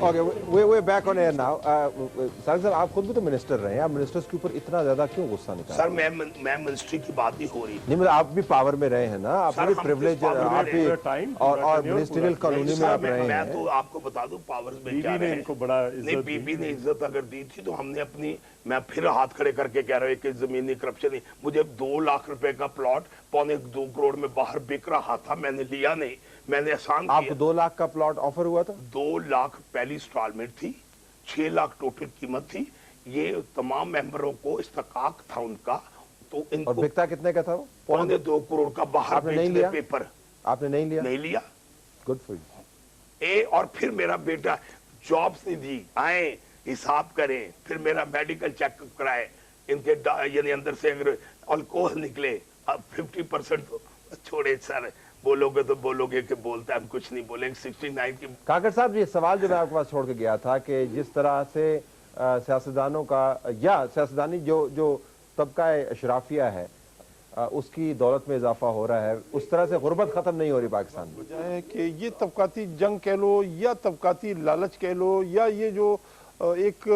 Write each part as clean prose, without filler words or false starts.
Okay, we're back on air now. साहब आप खुद भी तो मिनिस्टर रहे हैं, आप मिनिस्टर्स के ऊपर इतना ज्यादा क्यों गुस्सा निकालते हैं? सर मैं मिनिस्ट्री की बात नहीं हो रही। नहीं मतलब आप भी पावर में रहे हैं ना, आप भी प्रिविलेज आप भी और मिनिस्ट्रियल कॉलोनी में आप रहे हैं। मैं तो आपको बता दूं पावर्स में क्या रहे। इनको बड़ा नहीं बीबी ने इज्जत अगर दी थी तो हमने अपनी, मैं फिर हाथ खड़े करके कह रहा हूँ कि जमीनी करप्शन नहीं, मुझे 2 लाख रुपए का प्लॉट 2.25 करोड़ में बाहर बिक रहा था, मैंने लिया नहीं, मैंने एहसान किया। आपको 2 लाख का प्लॉट ऑफर हुआ था? 2 लाख पहली इंस्टॉलमेंट थी, 6 लाख टोटल कीमत थी। ये तमाम मेंबरों को इस्तकाक था उनका, तो इनको और बिकता कितने का था वो? 2.25 करोड़ का बाहर बेचने पेपर। आपने नहीं लिया? नहीं लिया। Good for you. और फिर मेरा बेटा जॉब्स नहीं दी, आए हिसाब करें, फिर मेरा मेडिकल चेकअप कराए, इनके यानी अंदर से अगर अल्कोहल निकले, अब 50% छोड़े सर, बोलोगे तो बोलोगे कि बोलता है, हम कुछ नहीं बोलेंगे। 69 की काकर साहब, ये सवाल जो मैं आपके पास छोड़ के गया था कि जिस तरह से सियासतदानों का या सियासतदानी जो तबका अशराफिया है उसकी दौलत में इजाफा हो रहा है, उस तरह से गुर्बत खत्म नहीं हो रही पाकिस्तान में। वजह है कि ये तबकाती जंग कह लो या तबकाती लालच कह लो या ये जो एक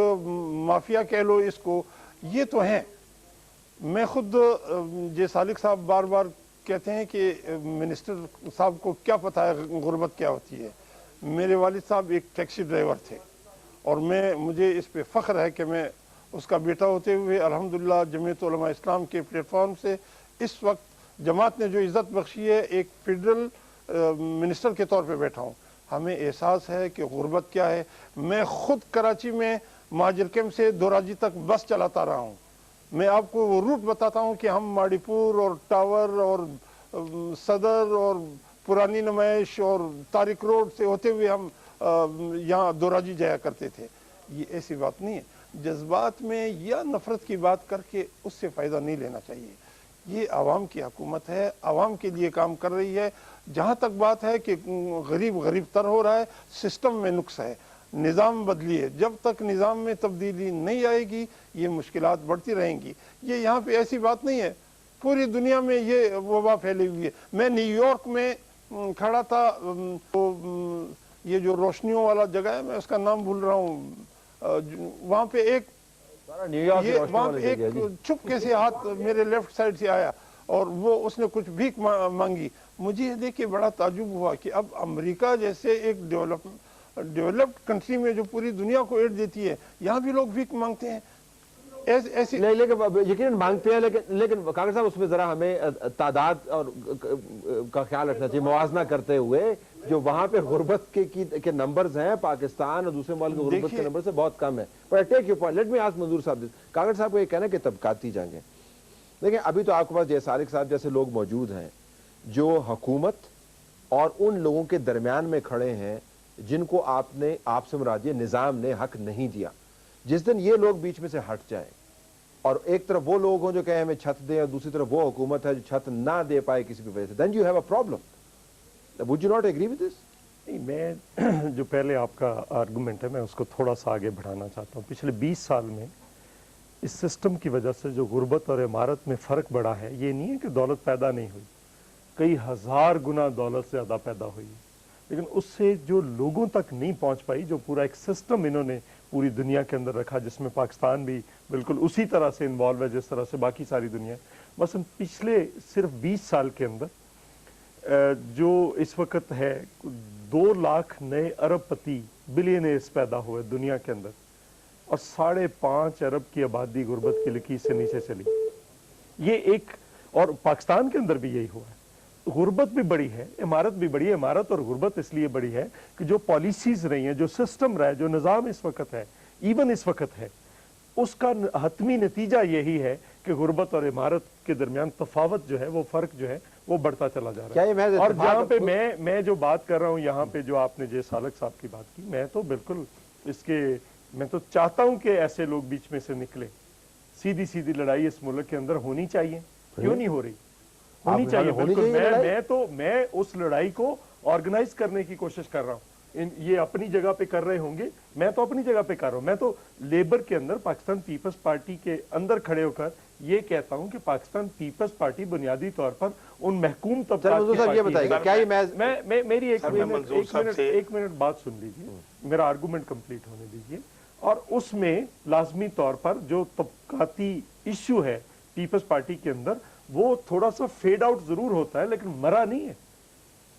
माफिया कह लो, इसको ये तो हैं। मैं खुद जे सालिक साहब बार बार कहते हैं कि मिनिस्टर साहब को क्या पता है गुर्बत क्या होती है। मेरे वालिद साहब एक टैक्सी ड्राइवर थे और मुझे इस पे फ़ख्र है कि मैं उसका बेटा होते हुए अल्हम्दुलिल्लाह जमीयत उलमा इस्लाम के प्लेटफॉर्म से इस वक्त जमात ने जो इज़्ज़त बख्शी है, एक फेडरल मिनिस्टर के तौर पे बैठा हूँ। हमें एहसास है कि गुर्बत क्या है। मैं खुद कराची में महाजिर कैंप से दोराजी तक बस चलाता रहा हूँ। मैं आपको वो रूट बताता हूँ कि हम माड़ीपुर और टावर और सदर और पुरानी नुमाइश और तारिक रोड से होते हुए हम यहाँ दोराजी जाया करते थे। ये ऐसी बात नहीं है, जज्बात में या नफरत की बात करके उससे फ़ायदा नहीं लेना चाहिए। ये आवाम की हुकूमत है, आवाम के लिए काम कर रही है। जहाँ तक बात है कि गरीब तर हो रहा है, सिस्टम में नुक्स है, निज़ाम बदलिए। जब तक निज़ाम में तब्दीली नहीं आएगी ये मुश्किलात बढ़ती रहेंगी। ये यहाँ पे ऐसी बात नहीं है, पूरी दुनिया में ये वबा फैली हुई है। मैं न्यूयॉर्क में खड़ा था, तो ये जो रोशनियों वाला जगह है, मैं उसका नाम भूल रहा हूँ, वहाँ पे एक चुपके से हाथ मेरे लेफ्ट साइड से आया और वो उसने कुछ भीख मांगी। मुझे ये देख के बड़ा ताजुब हुआ कि अब अमेरिका जैसे एक डेवलप्ड कंट्री में जो पूरी दुनिया को एड देती है, यहाँ भी लोग भीख मांगते हैं। ऐसी नहीं, लेकिन यकीनन मांगते हैं, लेकिन कांग्रेस साहब उसमें जरा हमें तादाद और का ख्याल रखना चाहिए, मुवाजना करते हुए जो वहां पे गुर्बत के नंबर्स हैं पाकिस्तान और दूसरे मुल्क के गुर्बत के नंबर से बहुत कम है। पर take your point, let me ask Manzoor Sahib, Congress साहब को ये कहना कि तबकाती जंग। देखिए अभी तो आपके पास जय सारिक साहब जैसे लोग मौजूद हैं जो हुकूमत और उन लोगों के दरमियान में खड़े हैं जिनको आपसे मुराद निजाम ने हक नहीं दिया। जिस दिन ये लोग बीच में से हट जाएं और एक तरफ वो लोग हों जो कहें हमें छत दें और दूसरी तरफ वो हुकूमत है जो छत ना दे पाए किसी भी वजह से, then you have a problem. Would you not agree with this? नहीं, मैं जो पहले आपका आर्गुमेंट है मैं उसको थोड़ा सा आगे बढ़ाना चाहता हूँ। पिछले 20 साल में इस सिस्टम की वजह से जो गुर्बत और इमारत में फ़र्क बढ़ा है, ये नहीं है कि दौलत पैदा नहीं हुई, कई हज़ार गुना दौलत से ज़्यादा पैदा हुई, लेकिन उससे जो लोगों तक नहीं पहुँच पाई, जो पूरा एक सिस्टम इन्होंने पूरी दुनिया के अंदर रखा, जिसमें पाकिस्तान भी बिल्कुल उसी तरह से इन्वॉल्व है जिस तरह से बाकी सारी दुनिया। बस पिछले सिर्फ 20 साल के अंदर जो इस वक्त है 2 लाख नए अरबपति बिलियनर्स पैदा हुए दुनिया के अंदर और 5.5 अरब की आबादी गुर्बत की लकीर से नीचे चली। ये एक, और पाकिस्तान के अंदर भी यही हुआ है। गुर्बत भी बड़ी है, इमारत भी बड़ी है। इमारत और गुर्बत इसलिए बड़ी है कि जो पॉलिसीज रही हैं, जो सिस्टम रहा है, जो निज़ाम इस वक्त है, इवन इस वक्त है, उसका हतमी नतीजा यही है कि गुर्बत और इमारत के दरमियान तफावत जो है, वो फ़र्क जो है वो बढ़ता चला जा रहा है। और जहाँ पे मैं जो बात कर रहा हूँ, यहाँ पे जो आपने जय सालक साहब की बात की, मैं तो बिल्कुल मैं तो चाहता हूँ कि ऐसे लोग बीच में से निकले। सीधी लड़ाई इस मुल्क के अंदर होनी चाहिए, क्यों नहीं हो रही? होनी चाहिए, बिल्कुल। मैं उस लड़ाई को ऑर्गेनाइज करने की कोशिश कर रहा हूँ। ये अपनी जगह पे कर रहे होंगे, मैं तो अपनी जगह पे कर रहा हूं। मैं तो लेबर के अंदर, पाकिस्तान पीपल्स पार्टी के अंदर खड़े होकर ये कहता हूं कि पाकिस्तान पीपल्स पार्टी बुनियादी तौर पर उन महकूम तबकात की साहब ये बताइएगा क्या ये मैं मेरी सर, मैं मंजूर साहब से- एक मिनट बात सुन लीजिए, मेरा आर्गूमेंट कंप्लीट होने दीजिए। और उसमें लाजमी तौर पर जो तबकाती इश्यू है पीपल्स पार्टी के अंदर, वो थोड़ा सा फेड आउट जरूर होता है लेकिन मरा नहीं है।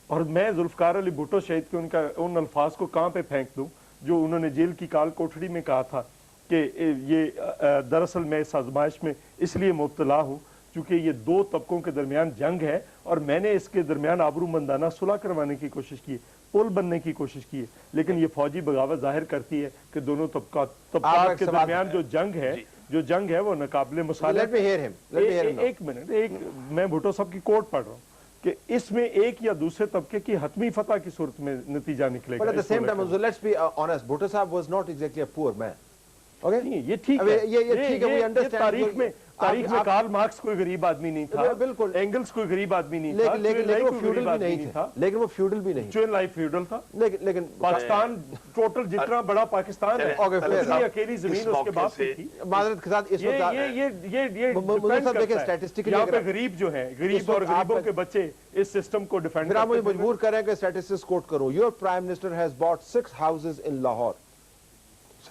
और मैं जुल्फकार अली भुट्टो शहीद के उनका उन अल्फाज को कहां पे फेंक दूं जो उन्होंने जेल की काल कोठड़ी में कहा था कि ये दरअसल मैं इस आजमाइश में इसलिए मुब्तला हूं क्योंकि ये दो तबकों के दरमियान जंग है और मैंने इसके दरमियान आबरूमंदाना सुलह करवाने की कोशिश की है, पुल बनने की कोशिश की है, लेकिन ये फौजी बगावत जाहिर करती है कि दोनों तबकात के दरमियान जो जंग है वो नाकाबिले मुसाले। एक मिनट, मैं भुट्टो साहब की कोट पढ़ रहा हूँ कि इसमें एक या दूसरे तबके की हतमी फतह की सूरत में नतीजा निकलेगा। But at the same time, also, let's be honest, Bhutto Sahab was not exactly a poor man. Okay? नहीं, ये ठीक है, ये ठीक है, we understand. तारीख में कार्ल मार्क्स कोई गरीब आदमी नहीं था, बिल्कुल, एंगल्स कोई गरीब आदमी नहीं था, लेकिन वो फ्यूडल भी नहीं था, लेकिन वो फ्यूडल भी नहीं, चुन लाइफ फ्यूडल था, लेकिन पाकिस्तान टोटल जितना बड़ा पाकिस्तान है, उसकी अकेली जमीन उसके बाप की थी। माजरत के साथ इस वक्त स्टैटिस्टिकली यहाँ पे गरीब जो है, गरीब और गरीबों के बच्चे इस सिस्टम को डिफेंड करते हैं। मुझे मजबूर करें कि स्टैटिस्टिक्स कोट करूं, your prime minister has bot 6 houses in Lahore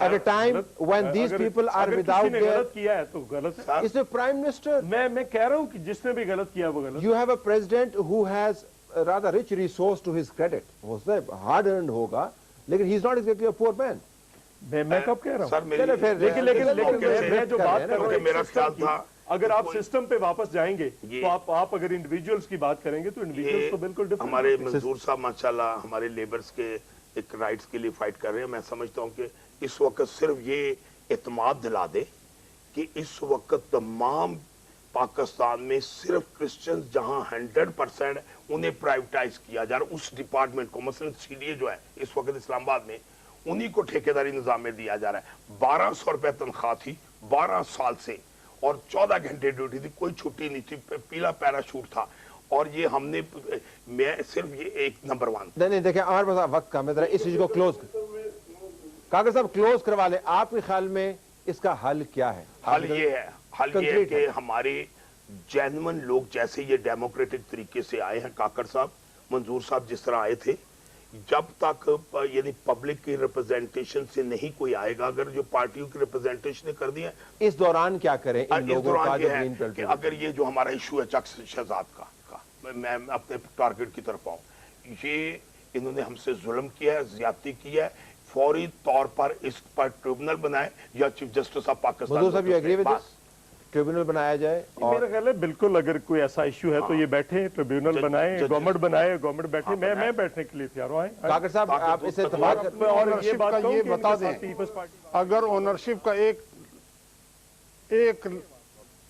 at a time when these people are without their। गलत किया है तो गलत है, इसमें प्राइम मिनिस्टर, मैं कह रहा हूं कि जिसने भी गलत किया वो गलत। You have a president who has a rather rich resource to his credit, उसने हार्ड अर्न होगा, लेकिन he is not exactly a poor man। मैं कब कह रहा हूं? लेकिन मैं जो बात कर रहा हूं, मेरा ख्याल था अगर आप सिस्टम पे वापस जाएंगे तो आप अगर इंडिविजुअल्स की बात करेंगे तो इंडिविजुअल्स तो बिल्कुल डिफरेंट। हमारे मंजूर साहब माशाल्लाह हमारे लेबर्स के एक राइट्स के लिए फाइट कर रहे हैं। मैं समझता हूं कि इस वक्त सिर्फ ये इत्मीनान दिला दे कि इस वक्त तमाम पाकिस्तान में सिर्फ क्रिश्चियंस जहां 100% उन्हें प्राइवेटाइज किया जा रहा है, उस डिपार्टमेंट को, मसलन सीडीए जो है इस वक्त इस्लामाबाद में, उन्हीं को ठेकेदारी निजाम में दिया जा रहा है। 1200 रुपए तनख्वाह थी 12 साल से और 14 घंटे ड्यूटी थी, कोई छुट्टी नहीं थी, पीला पैराशूट था। और ये हमने, मैं सिर्फ ये एक नंबर 1। नहीं देखिए हमारे पास वक्त कम है, जरा इस चीज को क्लोज कागर साहब क्लोज करवा ले। आपके ख्याल में इसका हल क्या है? हल ये है कि हमारे जेन्युइन लोग, जैसे ये डेमोक्रेटिक तरीके से आए हैं, काकर साहब, मंजूर साहब जिस तरह आए थे, जब तक यानी पब्लिक की रिप्रेजेंटेशन से नहीं कोई आएगा, अगर जो पार्टियों की रिप्रेजेंटेशन ने कर दिया, इस दौरान क्या करें इन लोगों का जो ग्रीन बेल्ट? अगर ये जो हमारा इशू है चक्स शहजाद का मैं अपने टारगेट की तरफ आऊं, ये इन्होंने हमसे जुल्म किया है, ज्यादती किया है, फौरी तौर पर इस पर ट्रिब्यूनल बनाए या chief justice of Pakistan tribunal बनाया जाए। और मेरा ख्याल है बिल्कुल, अगर कोई ऐसा इशू है तो ये बैठे ट्रिब्यूनल बनाए, गवर्नमेंट बनाए, गवर्नमेंट बैठे, मैं बैठने के लिए तैयार हूं। काकर साहब आप इसे इत्तेफाक करते हैं? और ये बात ये बता दें, अगर ओनरशिप का एक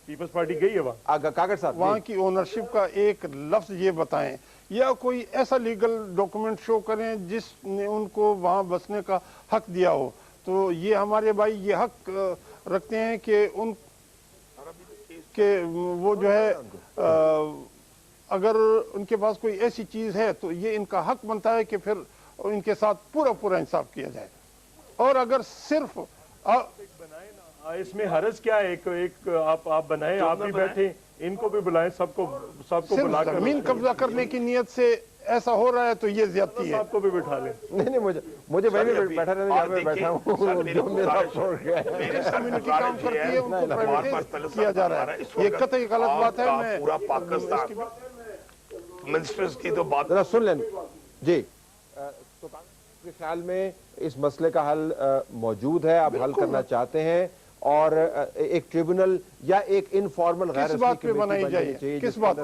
पीपल्स पार्टी गई है वहाँ, काकर साहब वहाँ की ओनरशिप का एक लफ्ज ये बताएं या कोई ऐसा लीगल डॉक्यूमेंट शो करें जिसने उनको वहाँ बसने का हक दिया हो, तो ये हमारे भाई ये हक रखते हैं कि उन के वो जो है अगर उनके पास कोई ऐसी चीज है तो ये इनका हक बनता है कि फिर इनके साथ पूरा इंसाफ किया जाए। और अगर सिर्फ इसमें हरज क्या है, एक आप बनाए, आप भी बैठे, इनको भी बुलाएं, सबको बुलाकर जमीन कब्जा करने की नियत से ऐसा हो रहा है तो ये ज्यादती है। आपको भी बिठा लें। नहीं मुझे वहीं पे बैठा रहने, यहाँ पे बैठा हूँ, जो मेरा छोड़ गया है। कम्युनिटी काम करती है, उनको प्राइवेटाइज किया जा रहा है, ये कतई गलत बात है। मैं पूरा पाकिस्तान मिनिस्टर्स की तो बात जरा सुन लें जी। तो आपके ख्याल में इस मसले का हल मौजूद है, आप हल करना चाहते हैं, और एक ट्रिब्यूनल या एक इनफॉर्मल गैर किस बात पे बनाई जाए, किस बात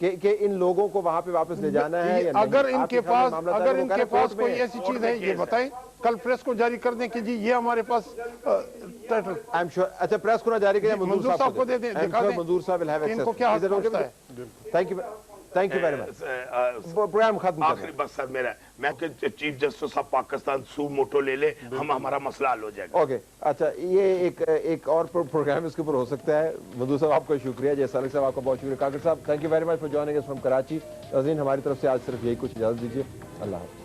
कि इन लोगों को वहां पे वापस ले जाना है या अगर इनके पास कोई ऐसी चीज है ये बताएं, कल प्रेस को जारी कर दें कि जी ये हमारे पास टाइटल। I am sure. अच्छा, प्रेस को ना जारी करें, मंजूर साहब को दे दें, दिखा दें मंजूर साहब विल हैव एक्सेस। इनको क्या हक होता है। Thank you. Thank you very much. Programme खत्म कर आखिरी बस सर मेरा, मैं कि chief justice of Pakistan suo motu ले ले, हमारा मसला हल हो जाएगा। ओके अच्छा, ये एक और प्रोग्राम इसके ऊपर हो सकता है। मधु साहब आपका शुक्रिया, जय सालिक साहब आपका बहुत शुक्रिया, काकर साहब thank you very much for joining us from Karachi. नाज़रीन हमारी तरफ से आज सिर्फ यही कुछ, इजाजत दीजिए, अल्लाह हाफ़िज़।